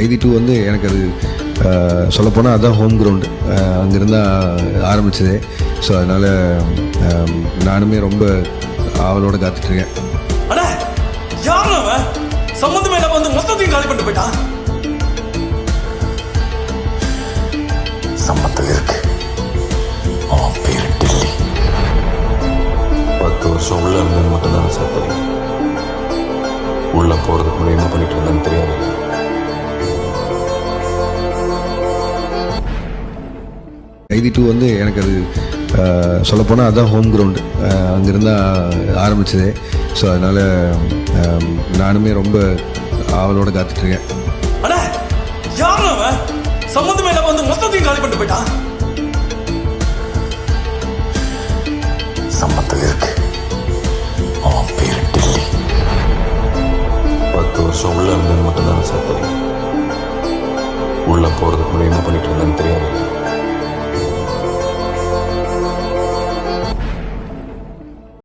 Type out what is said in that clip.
கைதி 2 வந்து எனக்கு அது சொல்லப்போனால் அதுதான் ஹோம் கிரவுண்டு, அங்கேருந்து ஆரம்பிச்சதே. ஸோ அதனால் நானுமே ரொம்ப ஆவலோடு காத்துட்ருக்கேன். அண்ணா யாரும் அவன் சம்மந்தமே இல்லாம வந்து மொத்தத்தையும் காலி பண்ணிட்டு போயிட்டான். சம்பந்தம் இருக்கு. அவன் பேரு டெல்லி. 10 வருஷம் உள்ள இருந்தது மட்டும்தான் சார் தெரியும். உள்ள போறதுக்கு முன்னாடி என்ன பண்ணிட்டு இருந்தான்னு தெரியாது. கைதி 2 வந்து எனக்கு அது சொல்லப்போனால் அதுதான் ஹோம் கிரவுண்டு, அங்கேருந்து ஆரம்பிச்சதே. ஸோ அதனால் நானுமே ரொம்ப ஆவலோடு காத்துட்ருக்கேன். அண்ணா யாரும் அவன் சம்மந்தமே இல்லாம வந்து மொத்தத்தையும் காலி பண்ணிட்டு போயிட்டான். சம்பந்தம் இருக்கு. அவன் பேரு டெல்லி. 10 வருஷம் உள்ள இருந்தது மட்டும்தான் சார் தெரியும். உள்ள போறதுக்கு முன்னாடி என்ன பண்ணிட்டு இருந்தான்னு தெரியாது.